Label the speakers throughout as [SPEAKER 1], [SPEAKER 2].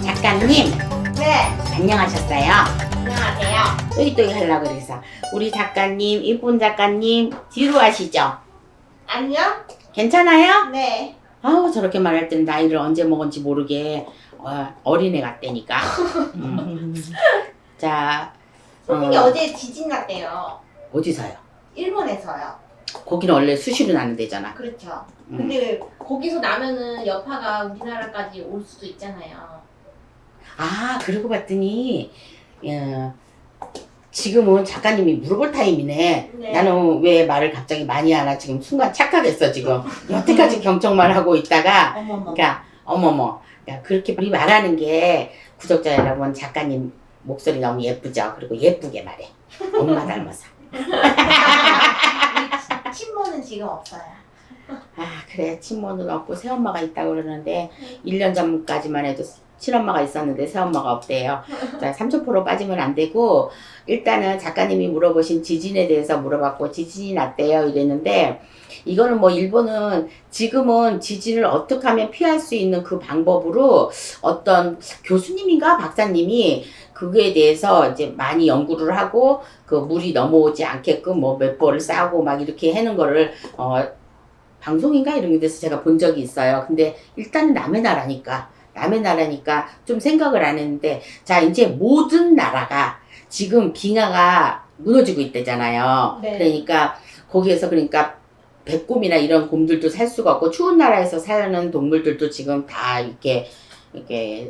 [SPEAKER 1] 작가님,
[SPEAKER 2] 네,
[SPEAKER 1] 안녕하셨어요?
[SPEAKER 2] 안녕하세요.
[SPEAKER 1] 또이또이 하려고 그래서 우리 작가님, 이쁜 작가님 뒤로 하시죠.
[SPEAKER 2] 안녕?
[SPEAKER 1] 괜찮아요?
[SPEAKER 2] 네.
[SPEAKER 1] 아우 저렇게 말할 때는 나이를 언제 먹은지 모르게 어린애 같다니까. 자,
[SPEAKER 2] 선생님 어제 지진 났대요.
[SPEAKER 1] 어디서요?
[SPEAKER 2] 일본에서요.
[SPEAKER 1] 거기는 원래 수시로 나는 데잖아.
[SPEAKER 2] 그렇죠. 근데 거기서 나면은 여파가 우리나라까지 올 수도 있잖아요.
[SPEAKER 1] 아, 그러고 봤더니 지금은 작가님이 물어볼 타임이네.
[SPEAKER 2] 네.
[SPEAKER 1] 나는 왜 말을 갑자기 많이 하나 지금 순간 착각했어 지금. 여태까지 경청만 하고 있다가
[SPEAKER 2] 어머머.
[SPEAKER 1] 그러니까 어머머 그러니까 그렇게 우리 말하는 게 구독자 여러분 작가님 목소리 너무 예쁘죠. 그리고 예쁘게 말해. 엄마 닮아서.
[SPEAKER 2] 친모는 지금 없어요.
[SPEAKER 1] 아 그래 친모는 없고 새엄마가 있다고 그러는데 1년 전까지만 해도 친엄마가 있었는데 새엄마가 없대요. 자, 30% 빠지면 안 되고 일단은 작가님이 물어보신 지진에 대해서 물어봤고 지진이 났대요 이랬는데 이거는 뭐 일본은 지금은 지진을 어떻게 하면 피할 수 있는 그 방법으로 어떤 교수님인가 박사님이 그거에 대해서 이제 많이 연구를 하고 그 물이 넘어오지 않게끔 뭐 몇 벌을 쌓고 막 이렇게 하는 거를 방송인가 이런 데서 제가 본 적이 있어요. 근데 일단은 남의 나라니까 좀 생각을 안 했는데 자 이제 모든 나라가 지금 빙하가 무너지고 있대잖아요.
[SPEAKER 2] 네.
[SPEAKER 1] 그러니까 거기에서 그러니까 백곰이나 이런 곰들도 살 수가 없고 추운 나라에서 사는 동물들도 지금 다 이렇게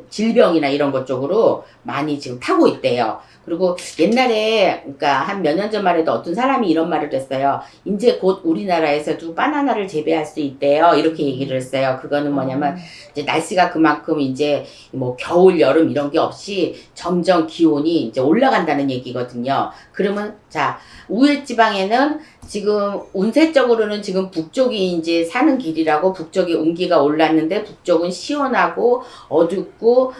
[SPEAKER 1] 질병이나 이런 것 쪽으로 많이 지금 타고 있대요. 그리고 옛날에 그러니까 한 몇 년 전만 해도 어떤 사람이 이런 말을 했어요. 이제 곧 우리나라에서도 바나나를 재배할 수 있대요. 이렇게 얘기를 했어요. 그거는 뭐냐면 이제 날씨가 그만큼 이제 뭐 겨울 여름 이런 게 없이 점점 기온이 이제 올라간다는 얘기거든요. 그러면 자 우회 지방에는 지금 운세적으로는 지금 북쪽이 이제 사는 길이라고 북쪽에 온기가 올랐는데 북쪽은 시원하고 어둡고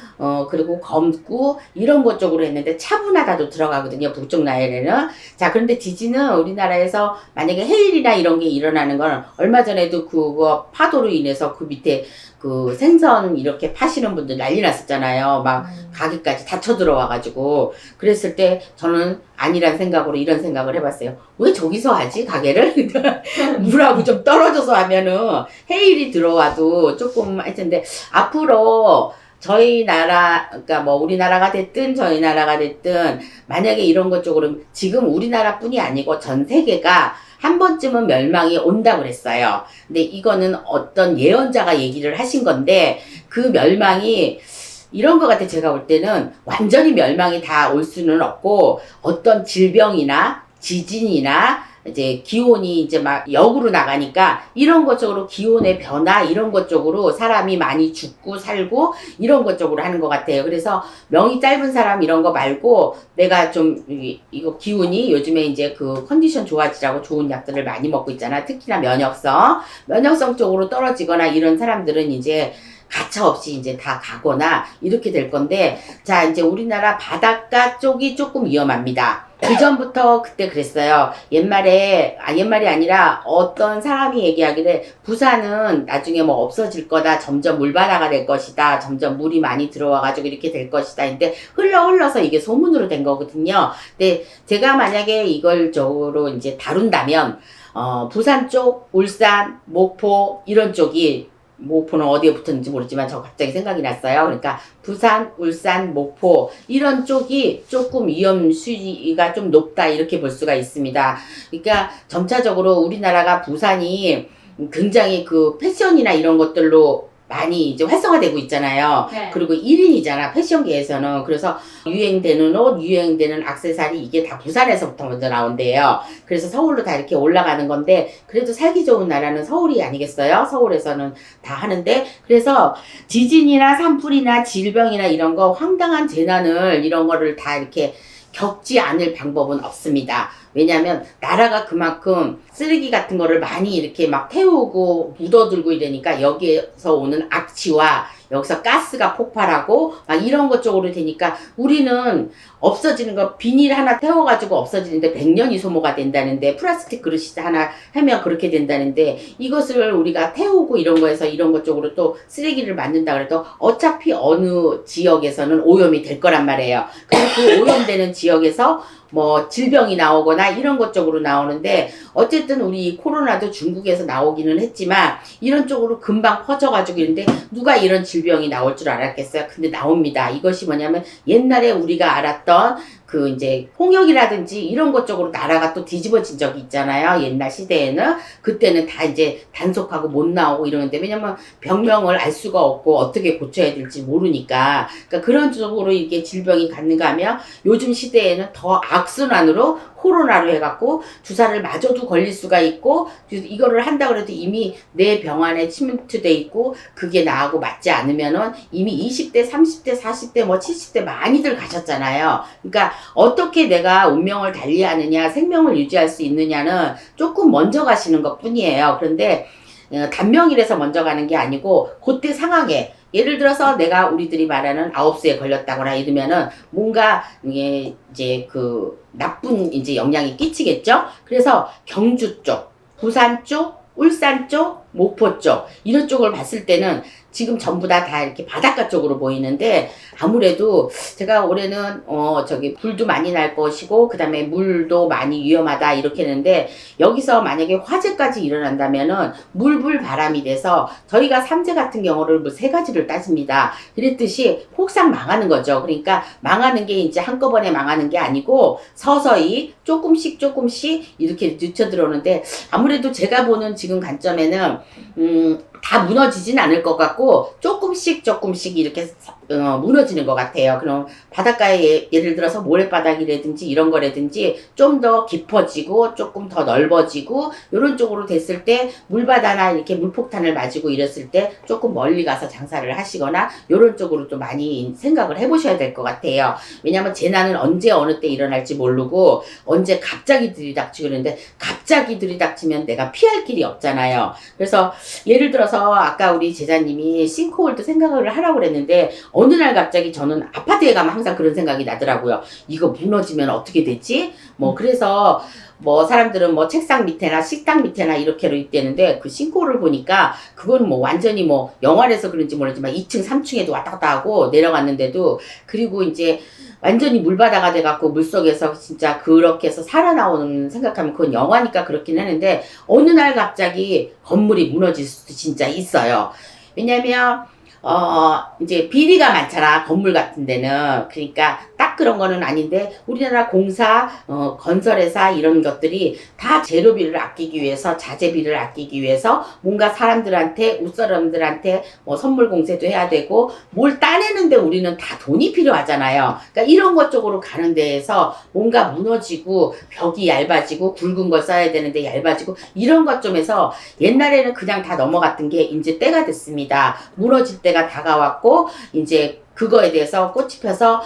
[SPEAKER 1] 그리고 검고 이런 것 쪽으로 했는데 차분하다도 들어가거든요. 북쪽 나열에는. 자 그런데 지진은 우리나라에서 만약에 해일이나 이런 게 일어나는 건 얼마 전에도 그거 파도로 인해서 그 밑에 그 생선 이렇게 파시는 분들 난리 났었잖아요. 막 가게까지 다 쳐들어와가지고 그랬을 때 저는 아니란 생각으로 이런 생각을 해봤어요. 왜 저기서 하지 가게를? 물하고 좀 떨어져서 하면은 해일이 들어와도 조금 할 텐데 앞으로 저희 나라 그러니까 뭐 우리나라가 됐든 저희 나라가 됐든 만약에 이런 것 쪽으로 지금 우리나라뿐이 아니고 전 세계가 한 번쯤은 멸망이 온다고 그랬어요. 근데 이거는 어떤 예언자가 얘기를 하신 건데 그 멸망이 이런 것 같아. 제가 볼 때는 완전히 멸망이 다 올 수는 없고 어떤 질병이나 지진이나 이제 기온이 이제 막 역으로 나가니까 이런 것 쪽으로 기온의 변화 이런 것 쪽으로 사람이 많이 죽고 살고 이런 것 쪽으로 하는 것 같아요. 그래서 명이 짧은 사람 이런 거 말고 내가 좀 이거 기운이 요즘에 이제 그 컨디션 좋아지라고 좋은 약들을 많이 먹고 있잖아. 특히나 면역성 쪽으로 떨어지거나 이런 사람들은 이제 가차없이 이제 다 가거나 이렇게 될 건데 자 이제 우리나라 바닷가 쪽이 조금 위험합니다. 그 전부터 그때 그랬어요. 옛말이 아니라 어떤 사람이 얘기하기를 부산은 나중에 뭐 없어질 거다. 점점 물바다가 될 것이다. 점점 물이 많이 들어와가지고 이렇게 될 것이다. 근데 흘러서 이게 소문으로 된 거거든요. 근데 제가 만약에 이걸 쪽으로 이제 다룬다면 부산 쪽, 울산, 목포 이런 쪽이 목포는 어디에 붙었는지 모르지만 저 갑자기 생각이 났어요. 그러니까 부산, 울산, 목포 이런 쪽이 조금 위험 수위가 좀 높다 이렇게 볼 수가 있습니다. 그러니까 점차적으로 우리나라가 부산이 굉장히 그 패션이나 이런 것들로 많이 이제 활성화되고 있잖아요.
[SPEAKER 2] 네.
[SPEAKER 1] 그리고 1인이잖아 패션계에서는. 그래서 유행되는 옷, 유행되는 액세서리 이게 다 부산에서부터 먼저 나온대요. 그래서 서울로 다 이렇게 올라가는 건데 그래도 살기 좋은 나라는 서울이 아니겠어요? 서울에서는 다 하는데 그래서 지진이나 산불이나 질병이나 이런 거 황당한 재난을 이런 거를 다 이렇게 겪지 않을 방법은 없습니다. 왜냐면 나라가 그만큼 쓰레기 같은 거를 많이 이렇게 막 태우고 묻어들고 이러니까 여기에서 오는 악취와 여기서 가스가 폭발하고 막 이런 것 쪽으로 되니까 우리는 없어지는 거 비닐 하나 태워가지고 없어지는데 100년이 소모가 된다는데 플라스틱 그릇이 하나 하면 그렇게 된다는데 이것을 우리가 태우고 이런 거에서 이런 것 쪽으로 또 쓰레기를 만든다 그래도 어차피 어느 지역에서는 오염이 될 거란 말이에요. 그리고 그 오염되는 지역에서 뭐 질병이 나오거나 이런 것 쪽으로 나오는데 어쨌든 우리 코로나도 중국에서 나오기는 했지만 이런 쪽으로 금방 퍼져가지고 있는데 누가 이런 질병이 나올 줄 알았겠어요. 근데 나옵니다. 이것이 뭐냐면 옛날에 우리가 알았던 그 이제 홍역이라든지 이런 것 쪽으로 나라가 또 뒤집어진 적이 있잖아요. 옛날 시대에는 그때는 다 이제 단속하고 못 나오고 이러는데 왜냐면 병명을 알 수가 없고 어떻게 고쳐야 될지 모르니까 그러니까 그런 쪽으로 이게 질병이 갔는가 하면 요즘 시대에는 더 악순환으로 코로나로 해갖고 주사를 맞아도 걸릴 수가 있고 이거를 한다 그래도 이미 내 병안에 침투돼 있고 그게 나하고 맞지 않으면은 이미 20대, 30대, 40대, 뭐 70대 많이들 가셨잖아요. 그러니까 어떻게 내가 운명을 달리하느냐, 생명을 유지할 수 있느냐는 조금 먼저 가시는 것 뿐이에요. 그런데 단명이라서 먼저 가는 게 아니고 그때 상황에 예를 들어서 내가 우리들이 말하는 9수에 걸렸다거나 이러면은 뭔가 이제 그 나쁜 이제 영향이 끼치겠죠? 그래서 경주 쪽, 부산 쪽, 울산 쪽, 목포 쪽 이런 쪽을 봤을 때는 지금 전부 다 이렇게 바닷가 쪽으로 보이는데 아무래도 제가 올해는 저기 불도 많이 날 것이고 그다음에 물도 많이 위험하다 이렇게 했는데 여기서 만약에 화재까지 일어난다면은 물불 바람이 돼서 저희가 삼재 같은 경우를 뭐 3가지를 따집니다. 그랬듯이 폭삭 망하는 거죠. 그러니까 망하는 게 이제 한꺼번에 망하는 게 아니고 서서히 조금씩 이렇게 늦춰 들어오는데 아무래도 제가 보는 지금 관점에는 다 무너지진 않을 것 같고 조금씩 이렇게 무너지는 것 같아요. 그럼 바닷가에 예를 들어서 모래바닥이라든지 이런 거라든지 좀 더 깊어지고 조금 더 넓어지고 이런 쪽으로 됐을 때 물바다나 이렇게 물폭탄을 맞고 이랬을 때 조금 멀리 가서 장사를 하시거나 이런 쪽으로 또 많이 생각을 해보셔야 될 것 같아요. 왜냐하면 재난은 언제 어느 때 일어날지 모르고 언제 갑자기 들이닥치고 그러는데 갑자기 들이닥치면 내가 피할 길이 없잖아요. 그래서 예를 들어서 아까 우리 제자님이 싱크홀도 생각을 하라고 그랬는데 어느 날 갑자기 저는 아파트에 가면 항상 그런 생각이 나더라고요. 이거 무너지면 어떻게 되지? 뭐 그래서 뭐 사람들은 뭐 책상 밑에나 식당 밑에나 이렇게로 있대는데 그 싱크홀을 보니까 그건 뭐 완전히 뭐 영화에서 그런지 모르지만 2층 3층에도 왔다 갔다 하고 내려갔는데도 그리고 이제 완전히 물바다가 돼갖고 물속에서 진짜 그렇게 해서 살아나오는 생각하면 그건 영화니까 그렇긴 하는데 어느 날 갑자기 건물이 무너질 수도 진짜 있어요. 왜냐면 이제 비리가 많잖아, 건물 같은 데는. 그러니까 딱 그런 거는 아닌데, 우리나라 공사, 건설회사 이런 것들이 다 재료비를 아끼기 위해서, 자재비를 아끼기 위해서, 뭔가 사람들한테, 웃사람들한테 뭐 선물 공세도 해야 되고, 뭘 따내는데 우리는 다 돈이 필요하잖아요. 그러니까 이런 것 쪽으로 가는 데에서 뭔가 무너지고, 벽이 얇아지고, 굵은 걸 써야 되는데 얇아지고, 이런 것 좀 해서 옛날에는 그냥 다 넘어갔던 게 이제 때가 됐습니다. 무너질 때가 다가왔고 이제 그거에 대해서 꽃이 펴서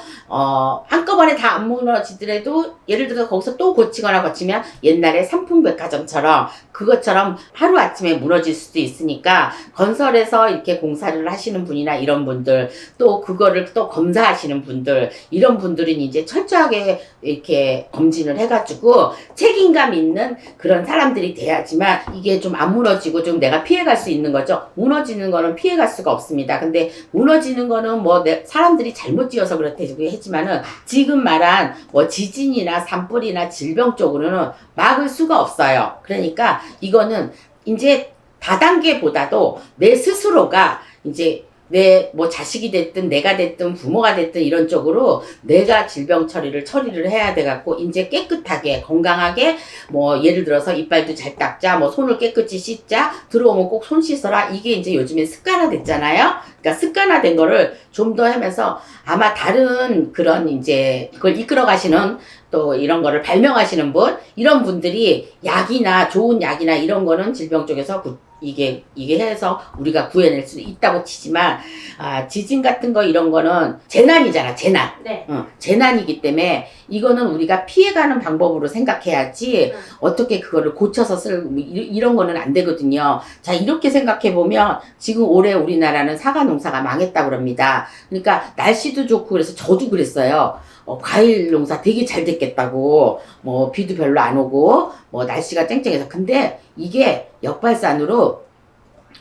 [SPEAKER 1] 한꺼번에 다 안 무너지더라도 예를 들어서 거기서 또 고치거나 고치면 옛날에 삼풍백화점처럼 그것처럼 하루아침에 무너질 수도 있으니까 건설에서 이렇게 공사를 하시는 분이나 이런 분들 또 그거를 또 검사하시는 분들 이런 분들은 이제 철저하게 이렇게 검진을 해가지고 책임감 있는 그런 사람들이 돼야지만 이게 좀 안 무너지고 좀 내가 피해갈 수 있는 거죠. 무너지는 거는 피해갈 수가 없습니다. 근데 무너지는 거는 뭐 사람들이 잘못 지어서 그렇다고 했지만은 지금 말한 뭐 지진이나 산불이나 질병 쪽으로는 막을 수가 없어요. 그러니까 이거는 이제 다단계보다도 내 스스로가 이제 내 뭐 자식이 됐든 내가 됐든 부모가 됐든 이런 쪽으로 내가 질병 처리를 해야 돼 갖고 이제 깨끗하게 건강하게 뭐 예를 들어서 이빨도 잘 닦자 뭐 손을 깨끗이 씻자 들어오면 꼭 손 씻어라 이게 이제 요즘에 습관화 됐잖아요. 그러니까 습관화된 거를 좀 더 하면서 아마 다른 그런 이제 그걸 이끌어 가시는 또 이런 거를 발명하시는 분 이런 분들이 약이나 좋은 약이나 이런 거는 질병 쪽에서 이게 해서 우리가 구해낼 수 있다고 치지만, 지진 같은 거 이런 거는 재난이잖아, 재난.
[SPEAKER 2] 네.
[SPEAKER 1] 재난이기 때문에 이거는 우리가 피해가는 방법으로 생각해야지 어떻게 그거를 고쳐서 이런 거는 안 되거든요. 자, 이렇게 생각해 보면 지금 올해 우리나라는 사과 농사가 망했다고 그럽니다. 그러니까 날씨도 좋고 그래서 저도 그랬어요. 과일 농사 되게 잘 됐겠다고, 뭐 비도 별로 안 오고 뭐 날씨가 쨍쨍해서. 근데 이게 역발산으로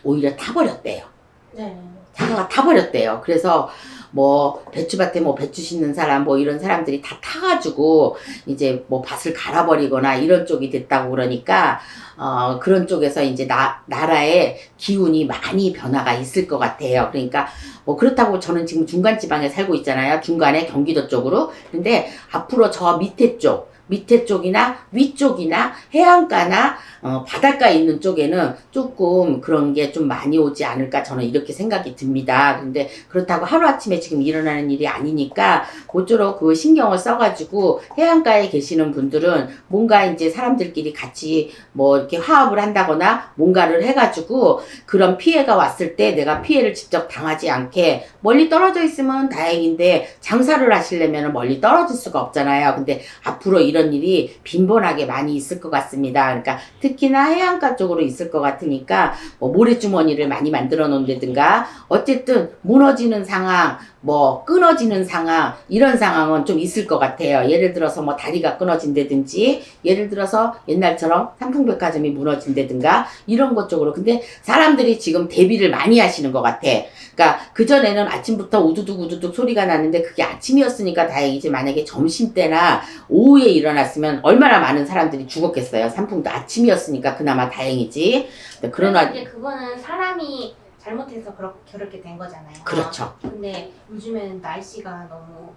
[SPEAKER 1] 오히려 타버렸대요.
[SPEAKER 2] 네.
[SPEAKER 1] 사과가 타버렸대요. 그래서 뭐 배추밭에 뭐 배추 심는 사람 뭐 이런 사람들이 다 타가지고 이제 뭐 밭을 갈아버리거나 이런 쪽이 됐다고 그러니까 그런 쪽에서 이제 나라의 기운이 많이 변화가 있을 것 같아요. 그러니까 뭐 그렇다고 저는 지금 중간지방에 살고 있잖아요. 중간에 경기도 쪽으로. 근데 앞으로 저 밑에 쪽이나 위쪽이나 해안가나 바닷가에 있는 쪽에는 조금 그런 게 좀 많이 오지 않을까 저는 이렇게 생각이 듭니다. 근데 그렇다고 하루아침에 지금 일어나는 일이 아니니까 모쪼록 그 신경을 써가지고 해안가에 계시는 분들은 뭔가 이제 사람들끼리 같이 뭐 이렇게 화합을 한다거나 뭔가를 해가지고 그런 피해가 왔을 때 내가 피해를 직접 당하지 않게 멀리 떨어져 있으면 다행인데 장사를 하시려면 멀리 떨어질 수가 없잖아요. 근데 앞으로 이런 일이 빈번하게 많이 있을 것 같습니다. 그러니까 특히나 해안가 쪽으로 있을 것 같으니까 뭐 모래주머니를 많이 만들어 놓는다든가 어쨌든 무너지는 상황, 뭐 끊어지는 상황, 이런 상황은 좀 있을 것 같아요. 예를 들어서 뭐 다리가 끊어진다든지, 예를 들어서 옛날처럼 삼풍백화점이 무너진다든가 이런 것 쪽으로. 근데 사람들이 지금 대비를 많이 하시는 것 같아. 그러니까 그전에는 아침부터 우두둑 소리가 났는데 그게 아침이었으니까 다행이지, 만약에 점심때나 오후에 일어났으면 얼마나 많은 사람들이 죽었겠어요. 산풍도 아침이었으니까 그나마 다행이지. 그러나
[SPEAKER 2] 이제 그거는 사람이 잘못해서 그렇게 된 거잖아요.
[SPEAKER 1] 그렇죠.
[SPEAKER 2] 근데 요즘에는 날씨가 너무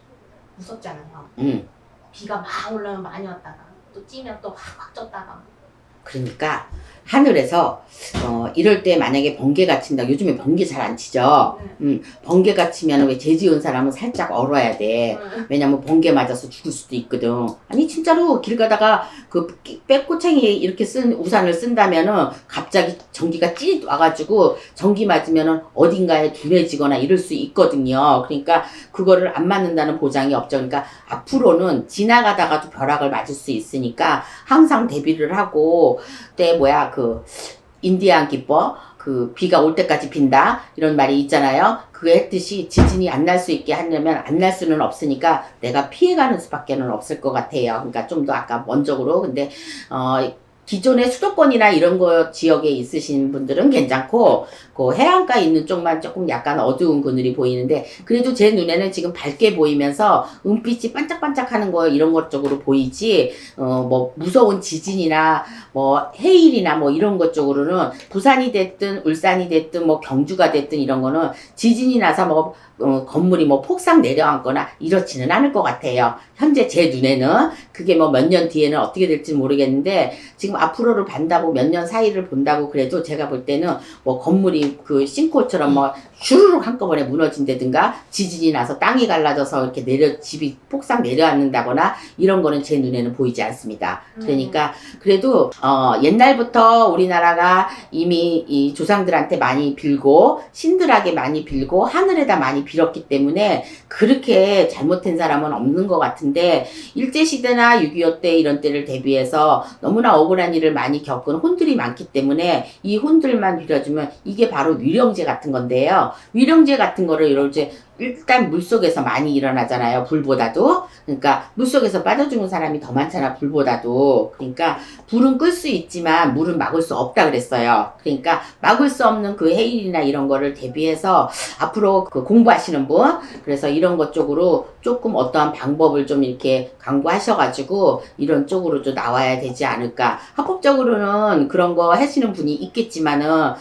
[SPEAKER 2] 무섭잖아요. 비가 막 올라오면 많이 왔다가 또 찌면 또 확 쪘다가.
[SPEAKER 1] 그러니까 하늘에서 이럴 때 만약에 번개가 친다. 요즘에 번개 잘 안 치죠. 번개가 치면 왜 재지은 사람은 살짝 얼어야 돼. 왜냐면 번개 맞아서 죽을 수도 있거든. 아니 진짜로 길 가다가 그 빼꼬챙이 이렇게 쓴 우산을 쓴다면은 갑자기 전기가 찌릿 와가지고 전기 맞으면은 어딘가에 둔해지거나 이럴 수 있거든요. 그러니까 그거를 안 맞는다는 보장이 없죠. 그러니까 앞으로는 지나가다가도 벼락을 맞을 수 있으니까 항상 대비를 하고, 때 그 인디안 기법, 그 비가 올 때까지 빈다 이런 말이 있잖아요. 그거 했듯이 지진이 안 날 수 있게 하려면 안 날 수는 없으니까 내가 피해가는 수밖에는 없을 것 같아요. 그러니까 좀 더 아까 먼저로. 근데 기존의 수도권이나 이런 거 지역에 있으신 분들은 괜찮고, 그 해안가 있는 쪽만 조금 약간 어두운 그늘이 보이는데, 그래도 제 눈에는 지금 밝게 보이면서 은빛이 반짝반짝하는 거 이런 것 쪽으로 보이지, 뭐 무서운 지진이나 뭐 해일이나 뭐 이런 것 쪽으로는, 부산이 됐든 울산이 됐든 뭐 경주가 됐든 이런 거는 지진이 나서 뭐 건물이 뭐 폭삭 내려앉거나 이렇지는 않을 것 같아요. 현재 제 눈에는. 그게 뭐 몇 년 뒤에는 어떻게 될지 모르겠는데, 지금 앞으로를 본다고 몇 년 사이를 본다고 그래도 제가 볼 때는 뭐 건물이 그 싱크홀처럼 뭐 슈르륵 한꺼번에 무너진다든가 지진이 나서 땅이 갈라져서 이렇게 집이 폭삭 내려앉는다거나 이런 거는 제 눈에는 보이지 않습니다. 그러니까 그래도 옛날부터 우리나라가 이미 이 조상들한테 많이 빌고 신들에게 많이 빌고 하늘에다 많이 빌었기 때문에 그렇게 잘못된 사람은 없는 것 같은데, 일제시대나 6.25 때 이런 때를 대비해서 너무나 억울한 일을 많이 겪은 혼들이 많기 때문에 이 혼들만 빌어주면 이게 바로 위령제 같은 건데요. 위령제 같은 거를 이제 일단 물속에서 많이 일어나잖아요. 불보다도. 그러니까 물속에서 빠져 죽는 사람이 더 많잖아, 불보다도. 그러니까 불은 끌 수 있지만 물은 막을 수 없다 그랬어요. 그러니까 막을 수 없는 그 해일이나 이런 거를 대비해서 앞으로 그 공부하시는 분, 그래서 이런 것 쪽으로 조금 어떠한 방법을 좀 이렇게 강구하셔가지고 이런 쪽으로 좀 나와야 되지 않을까. 합법적으로는 그런 거 하시는 분이 있겠지만은,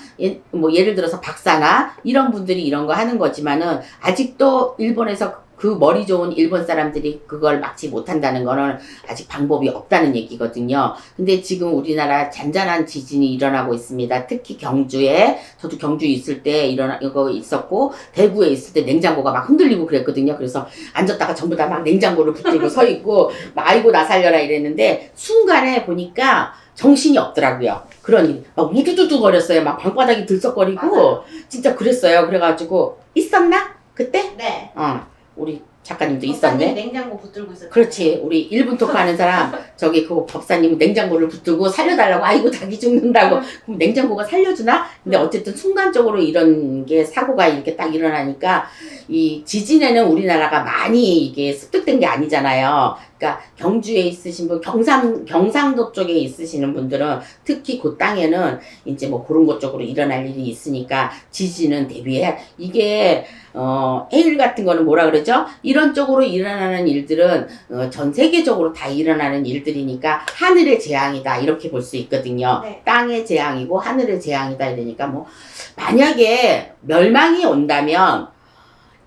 [SPEAKER 1] 뭐 예를 들어서 박사나 이런 분들이 이런 거 하는 거지만은, 아직도 일본에서 그 머리 좋은 일본 사람들이 그걸 막지 못한다는 거는 아직 방법이 없다는 얘기거든요. 근데 지금 우리나라 잔잔한 지진이 일어나고 있습니다. 특히 경주에, 저도 경주에 있을 때 이거 있었고, 대구에 있을 때 냉장고가 막 흔들리고 그랬거든요. 그래서 앉았다가 전부 다 막 냉장고를 붙들고 서 있고, 막 아이고 나 살려라 이랬는데, 순간에 보니까 정신이 없더라고요. 그런 일. 막 우두두두 거렸어요. 막 방바닥이 들썩거리고
[SPEAKER 2] 맞아요.
[SPEAKER 1] 진짜 그랬어요. 그래가지고 있었나? 그때?
[SPEAKER 2] 네.
[SPEAKER 1] 우리 작가님도
[SPEAKER 2] 법사님
[SPEAKER 1] 있었네.
[SPEAKER 2] 냉장고 붙들고 있었죠.
[SPEAKER 1] 그렇지. 우리 1분 토크하는 사람 저기 그 법사님 냉장고를 붙들고 살려달라고 아이고 닭이 죽는다고 그럼 냉장고가 살려주나? 근데 어쨌든 순간적으로 이런 게 사고가 이렇게 딱 일어나니까 이 지진에는 우리나라가 많이 이게 습득된 게 아니잖아요. 그러니까 경주에 있으신 분, 경상도 쪽에 있으시는 분들은 특히 그 땅에는 이제 뭐 그런 것 쪽으로 일어날 일이 있으니까 지진은 대비해. 이게 해일 같은 거는 뭐라 그러죠? 이런 쪽으로 일어나는 일들은 전 세계적으로 다 일어나는 일들이니까 하늘의 재앙이다 이렇게 볼 수 있거든요.
[SPEAKER 2] 네.
[SPEAKER 1] 땅의 재앙이고 하늘의 재앙이다 이러니까 뭐 만약에 멸망이 온다면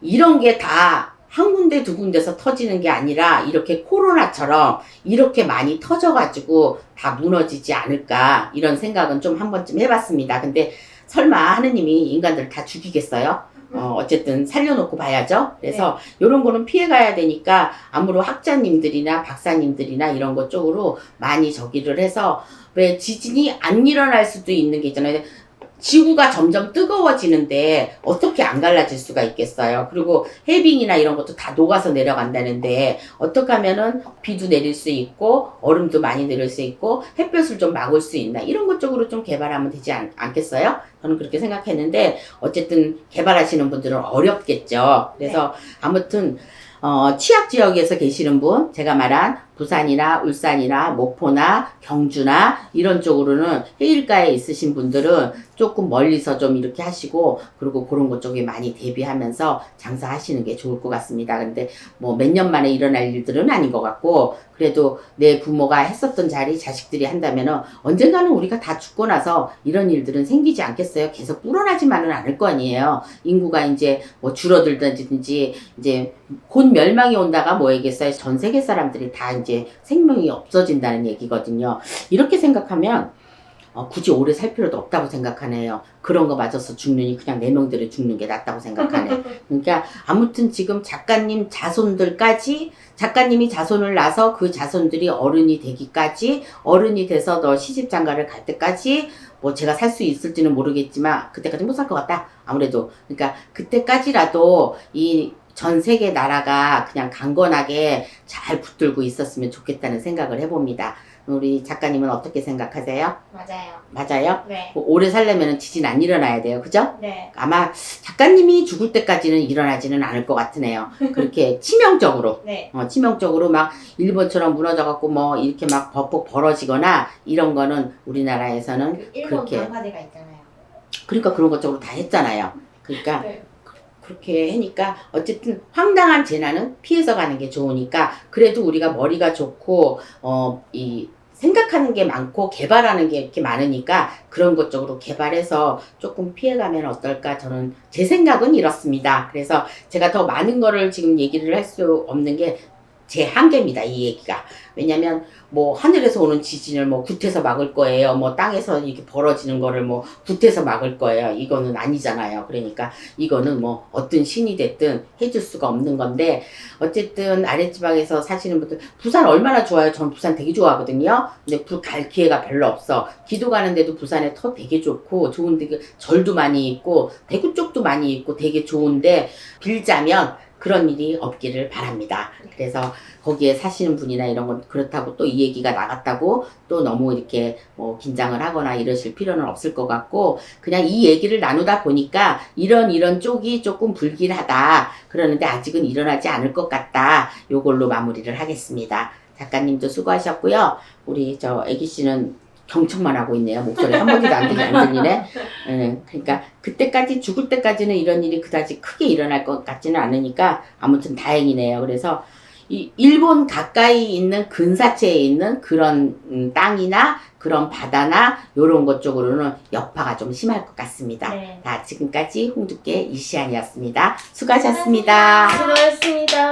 [SPEAKER 1] 이런 게 다 한 군데 두 군데서 터지는 게 아니라 이렇게 코로나처럼 이렇게 많이 터져가지고 다 무너지지 않을까 이런 생각은 좀 한 번쯤 해봤습니다. 근데 설마 하느님이 인간들 다 죽이겠어요? 어쨌든 살려놓고 봐야죠. 그래서 이런 거는 피해가야 되니까 아무로 학자님들이나 박사님들이나 이런 것 쪽으로 많이 저기를 해서 왜 지진이 안 일어날 수도 있는 게 있잖아요. 지구가 점점 뜨거워지는데 어떻게 안 갈라질 수가 있겠어요. 그리고 해빙이나 이런 것도 다 녹아서 내려간다는데 어떻게 하면은 비도 내릴 수 있고 얼음도 많이 내릴 수 있고 햇볕을 좀 막을 수 있나 이런 것 쪽으로 좀 개발하면 되지 않겠어요? 저는 그렇게 생각했는데 어쨌든 개발하시는 분들은 어렵겠죠. 그래서 아무튼 취약 지역에서 계시는 분, 제가 말한 부산이나 울산이나 목포나 경주나 이런 쪽으로는 해일가에 있으신 분들은 조금 멀리서 좀 이렇게 하시고 그리고 그런 것 쪽에 많이 대비하면서 장사하시는 게 좋을 것 같습니다. 근데 뭐 몇 년 만에 일어날 일들은 아닌 것 같고 그래도 내 부모가 했었던 자리 자식들이 한다면은 언젠가는 우리가 다 죽고 나서 이런 일들은 생기지 않겠어요? 계속 불어나지만은 않을 거 아니에요. 인구가 이제 뭐 줄어들든지 이제 곧 멸망이 온다가 뭐겠어요? 전 세계 사람들이 다 이제 생명이 없어진다는 얘기거든요. 이렇게 생각하면 굳이 오래 살 필요도 없다고 생각하네요. 그런 거 맞아서 죽느니 그냥 내 명대로 죽는 게 낫다고 생각하네. 그러니까 아무튼 지금 작가님 자손들까지 작가님이 자손을 낳아서 그 자손들이 어른이 되기까지 어른이 돼서 너 시집장가를 갈 때까지 뭐 제가 살 수 있을지는 모르겠지만 그때까지 못 살 것 같다. 아무래도 그러니까 그때까지라도 이 전 세계 나라가 그냥 강건하게 잘 붙들고 있었으면 좋겠다는 생각을 해봅니다. 우리 작가님은 어떻게 생각하세요?
[SPEAKER 2] 맞아요.
[SPEAKER 1] 맞아요?
[SPEAKER 2] 네.
[SPEAKER 1] 오래 살려면 지진 안 일어나야 돼요. 그죠?
[SPEAKER 2] 네.
[SPEAKER 1] 아마 작가님이 죽을 때까지는 일어나지는 않을 것 같으네요. 그렇게 치명적으로.
[SPEAKER 2] 네.
[SPEAKER 1] 치명적으로 막 일본처럼 무너져갖고 뭐 이렇게 막 벅벅 벌어지거나 이런 거는 우리나라에서는
[SPEAKER 2] 그 일본
[SPEAKER 1] 그렇게.
[SPEAKER 2] 방파제가 있잖아요.
[SPEAKER 1] 그러니까 그런 것 쪽으로 다 했잖아요. 그러니까
[SPEAKER 2] 네.
[SPEAKER 1] 그렇게 하니까 어쨌든 황당한 재난은 피해서 가는 게 좋으니까 그래도 우리가 머리가 좋고 이 생각하는 게 많고 개발하는 게 이렇게 많으니까 그런 것 쪽으로 개발해서 조금 피해가면 어떨까 저는 제 생각은 이렇습니다. 그래서 제가 더 많은 거를 지금 얘기를 할 수 없는 게 제 한계입니다. 이 얘기가. 왜냐면 뭐 하늘에서 오는 지진을 뭐 굿해서 막을 거예요. 뭐 땅에서 이렇게 벌어지는 거를 뭐 굿해서 막을 거예요. 이거는 아니잖아요. 그러니까 이거는 뭐 어떤 신이 됐든 해줄 수가 없는 건데 어쨌든 아랫지방에서 사시는 분들 부산 얼마나 좋아요. 전 부산 되게 좋아하거든요. 근데 갈 기회가 별로 없어. 기도 가는데도 부산에 터 되게 좋고 좋은데 절도 많이 있고 대구 쪽도 많이 있고 되게 좋은데 빌자면 그런 일이 없기를 바랍니다. 그래서 거기에 사시는 분이나 이런 건 그렇다고 또 이 얘기가 나갔다고 또 너무 이렇게 뭐 긴장을 하거나 이러실 필요는 없을 것 같고 그냥 이 얘기를 나누다 보니까 이런 쪽이 조금 불길하다. 그러는데 아직은 일어나지 않을 것 같다. 요걸로 마무리를 하겠습니다. 작가님도 수고하셨고요. 우리 저 애기 씨는 경청만 하고 있네요. 목소리 한마디도 안 들리네. 그러니까 그때까지 죽을 때까지는 이런 일이 그다지 크게 일어날 것 같지는 않으니까 아무튼 다행이네요. 그래서 이 일본 가까이 있는 근사체에 있는 그런 땅이나 그런 바다나 요런 것 쪽으로는 여파가 좀 심할 것 같습니다.
[SPEAKER 2] 네.
[SPEAKER 1] 자, 지금까지 홍두깨 이시안이었습니다. 수고하셨습니다.
[SPEAKER 3] 수고하셨습니다.